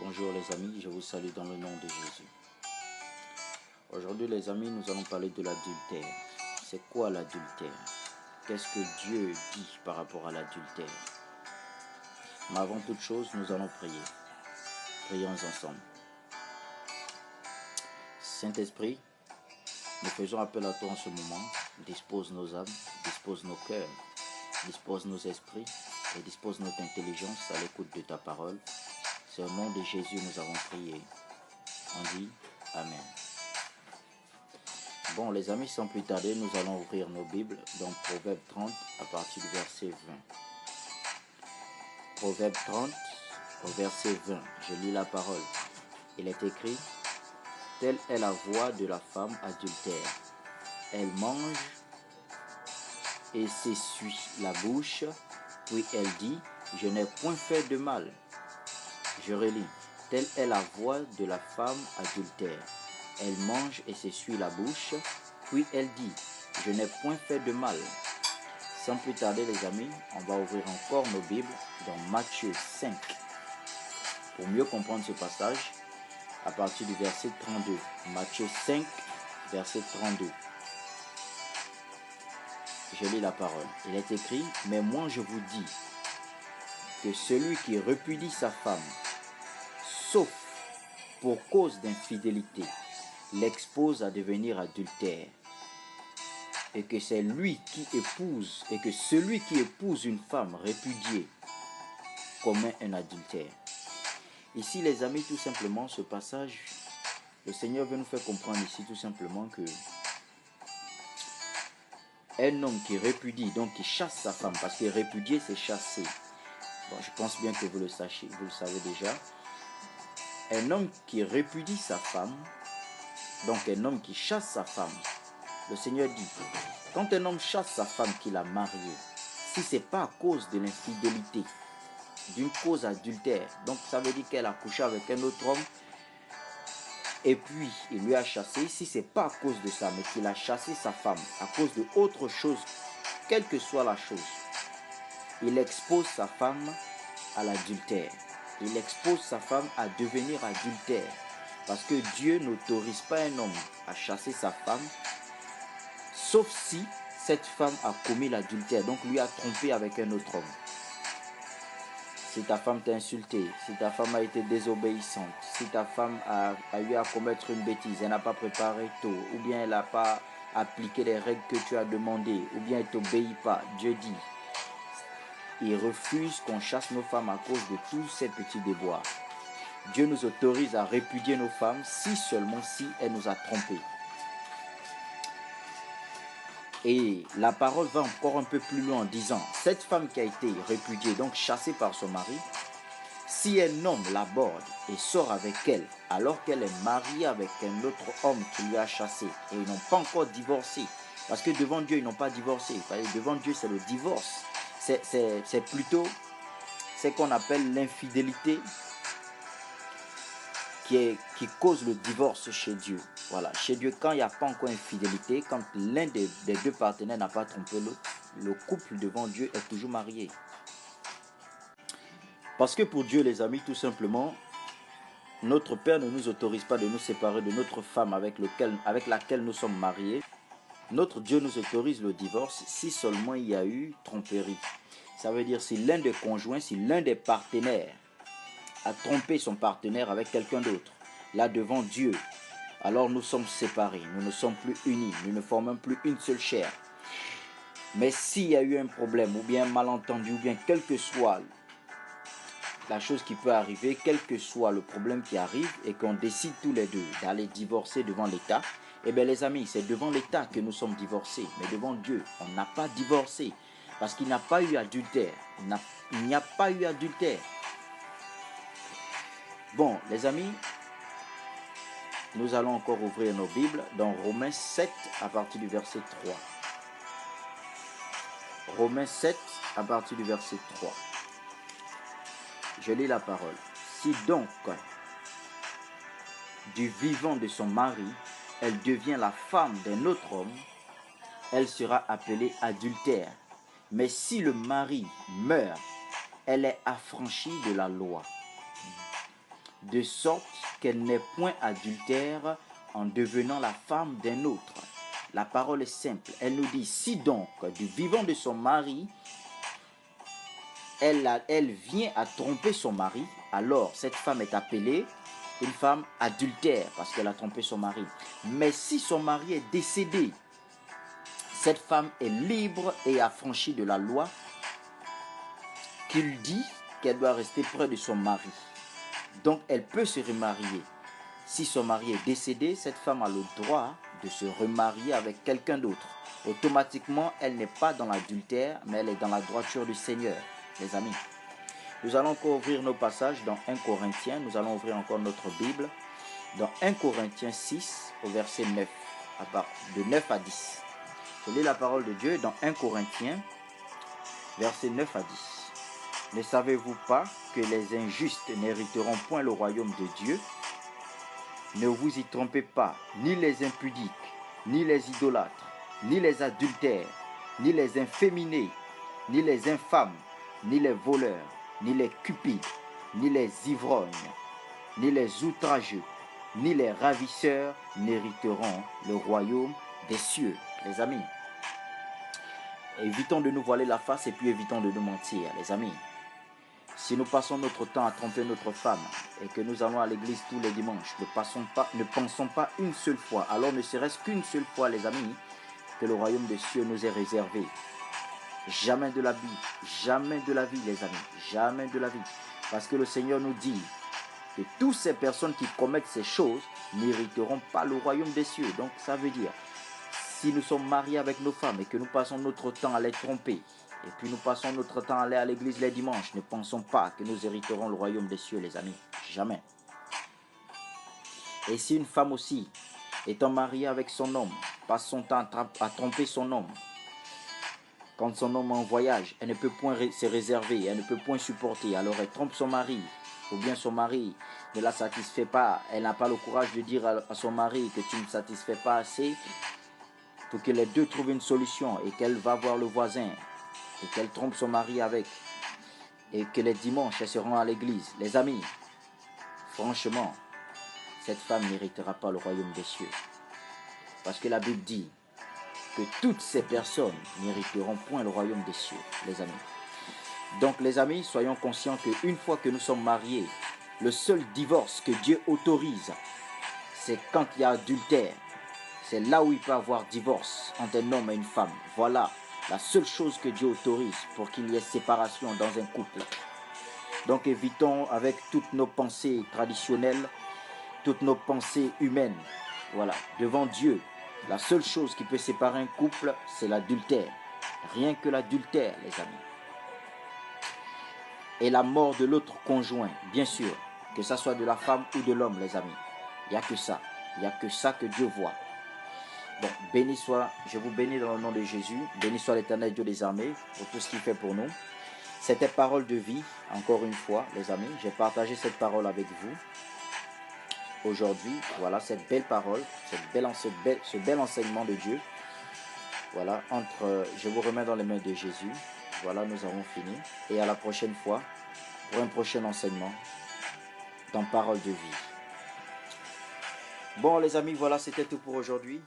Bonjour les amis, je vous salue dans le nom de Jésus. Aujourd'hui les amis, nous allons parler de l'adultère. C'est quoi l'adultère? Qu'est-ce que Dieu dit par rapport à l'adultère? Mais avant toute chose, nous allons prier. Prions ensemble. Saint-Esprit, nous faisons appel à toi en ce moment. Dispose nos âmes, dispose nos cœurs, dispose nos esprits et dispose notre intelligence à l'écoute de ta parole. C'est au nom de Jésus nous avons prié. On dit Amen. Bon les amis, sans plus tarder, nous allons ouvrir nos Bibles dans Proverbe 30 à partir du verset 20. Proverbe 30 au verset 20, je lis la parole. Il est écrit: telle est la voix de la femme adultère. Elle mange et s'essuie la bouche, puis elle dit: je n'ai point fait de mal. Je relis: telle est la voix de la femme adultère. Elle mange et s'essuie la bouche, puis elle dit: je n'ai point fait de mal. Sans plus tarder les amis, on va ouvrir encore nos Bibles dans Matthieu 5. Pour mieux comprendre ce passage, à partir du verset 32. Matthieu 5, verset 32. Je lis la parole. Il est écrit: mais moi je vous dis que celui qui répudie sa femme, sauf pour cause d'infidélité, l'expose à devenir adultère, et que c'est lui qui épouse, et que celui qui épouse une femme répudiée commet un adultère. Ici les amis, tout simplement ce passage, le Seigneur veut nous faire comprendre ici tout simplement que un homme qui répudie, donc qui chasse sa femme, parce que répudier c'est chasser. Bon, je pense bien que vous le sachez, vous le savez déjà. Un homme qui répudie sa femme, donc un homme qui chasse sa femme, le Seigneur dit, quand un homme chasse sa femme qu'il a mariée, si ce n'est pas à cause de l'infidélité, d'une cause adultère, donc ça veut dire qu'elle a couché avec un autre homme, et puis il lui a chassé, si ce n'est pas à cause de ça, mais qu'il a chassé sa femme à cause de autre chose, quelle que soit la chose, il expose sa femme à l'adultère. Il expose sa femme à devenir adultère. Parce que Dieu n'autorise pas un homme à chasser sa femme, sauf si cette femme a commis l'adultère, donc lui a trompé avec un autre homme. Si ta femme t'a insulté, si ta femme a été désobéissante, si ta femme a eu à commettre une bêtise, elle n'a pas préparé tôt, ou bien elle n'a pas appliqué les règles que tu as demandées, ou bien elle ne t'obéit pas, Dieu dit, il refuse qu'on chasse nos femmes à cause de tous ces petits déboires. Dieu nous autorise à répudier nos femmes si seulement si elles nous a trompés. Et la parole va encore un peu plus loin en disant, cette femme qui a été répudiée, donc chassée par son mari, si un homme l'aborde et sort avec elle, alors qu'elle est mariée avec un autre homme qui lui a chassé, et ils n'ont pas encore divorcé, parce que devant Dieu, ils n'ont pas divorcé. Devant Dieu, c'est le divorce. C'est plutôt ce qu'on appelle l'infidélité qui cause le divorce chez Dieu. Voilà, chez Dieu, quand il n'y a pas encore infidélité, quand l'un des deux partenaires n'a pas trompé l'autre, le couple devant Dieu est toujours marié. Parce que pour Dieu, les amis, tout simplement, notre Père ne nous autorise pas de nous séparer de notre femme avec laquelle nous sommes mariés. Notre Dieu nous autorise le divorce si seulement il y a eu tromperie. Ça veut dire si l'un des conjoints, si l'un des partenaires a trompé son partenaire avec quelqu'un d'autre, là devant Dieu, alors nous sommes séparés, nous ne sommes plus unis, nous ne formons plus une seule chair. Mais s'il y a eu un problème, ou bien un malentendu, ou bien quelle que soit la chose qui peut arriver, quel que soit le problème qui arrive, et qu'on décide tous les deux d'aller divorcer devant l'État, eh bien les amis, c'est devant l'État que nous sommes divorcés, mais devant Dieu, on n'a pas divorcé, parce qu'il n'y a pas eu adultère. Il n'y a pas eu adultère. Bon, les amis, nous allons encore ouvrir nos Bibles dans Romains 7 à partir du verset 3. Romains 7 à partir du verset 3. Je lis la parole. Si donc, du vivant de son mari, elle devient la femme d'un autre homme, elle sera appelée adultère. Mais si le mari meurt, elle est affranchie de la loi. de sorte qu'elle n'est point adultère en devenant la femme d'un autre. La parole est simple. Elle nous dit, si donc du vivant de son mari, elle vient à tromper son mari, alors cette femme est appelée une femme adultère parce qu'elle a trompé son mari. Mais si son mari est décédé, cette femme est libre et affranchie de la loi qu'il dit qu'elle doit rester près de son mari. Donc elle peut se remarier. Si son mari est décédé, cette femme a le droit de se remarier avec quelqu'un d'autre. Automatiquement, elle n'est pas dans l'adultère, mais elle est dans la droiture du Seigneur, les amis. Nous allons encore ouvrir nos passages dans 1 Corinthiens. Nous allons ouvrir encore notre Bible dans 1 Corinthiens 6, au verset 9, de 9 à 10. Je lis la parole de Dieu dans 1 Corinthiens, verset 9 à 10. Ne savez-vous pas que les injustes n'hériteront point le royaume de Dieu? Ne vous y trompez pas, ni les impudiques, ni les idolâtres, ni les adultères, ni les inféminés, ni les infâmes, ni les voleurs, ni les cupides, ni les ivrognes, ni les outrageux, ni les ravisseurs n'hériteront le royaume des cieux. Les amis, évitons de nous voiler la face et puis évitons de nous mentir, les amis. Si nous passons notre temps à tromper notre femme et que nous allons à l'église tous les dimanches, ne pensons pas une seule fois, alors ne serait-ce qu'une seule fois, les amis, que le royaume des cieux nous est réservé. Jamais de la vie, les amis, jamais de la vie. Parce que le Seigneur nous dit que toutes ces personnes qui commettent ces choses n'hériteront pas le royaume des cieux. Donc ça veut dire, si nous sommes mariés avec nos femmes et que nous passons notre temps à les tromper, et puis nous passons notre temps à aller à l'église les dimanches, ne pensons pas que nous hériterons le royaume des cieux, les amis. Jamais. Et si une femme aussi, étant mariée avec son homme, passe son temps à tromper son homme, quand son homme est en voyage, elle ne peut point se réserver, elle ne peut point supporter, alors elle trompe son mari, ou bien son mari ne la satisfait pas, elle n'a pas le courage de dire à son mari que tu ne me satisfais pas assez, pour que les deux trouvent une solution et qu'elle va voir le voisin, et qu'elle trompe son mari avec, et que les dimanches, elle se rend à l'église. Les amis, franchement, cette femme n'héritera pas le royaume des cieux. Parce que la Bible dit que toutes ces personnes n'hériteront point le royaume des cieux, les amis. Donc les amis, soyons conscients qu'une fois que nous sommes mariés, le seul divorce que Dieu autorise, c'est quand il y a adultère. C'est là où il peut y avoir divorce entre un homme et une femme. Voilà la seule chose que Dieu autorise pour qu'il y ait séparation dans un couple. Donc évitons avec toutes nos pensées traditionnelles, toutes nos pensées humaines. Voilà, devant Dieu, la seule chose qui peut séparer un couple, c'est l'adultère. Rien que l'adultère, les amis. Et la mort de l'autre conjoint, bien sûr, que ça soit de la femme ou de l'homme, les amis. Il n'y a que ça. Il n'y a que ça que Dieu voit. Bon, béni soit, je vous bénis dans le nom de Jésus. Béni soit l'Éternel Dieu des armées pour tout ce qu'il fait pour nous. C'était parole de vie, encore une fois, les amis. J'ai partagé cette parole avec vous aujourd'hui. Voilà, cette belle parole, ce bel enseignement de Dieu. Voilà, je vous remets dans les mains de Jésus. Voilà, nous avons fini. Et à la prochaine fois, pour un prochain enseignement dans parole de vie. Bon, les amis, voilà, c'était tout pour aujourd'hui.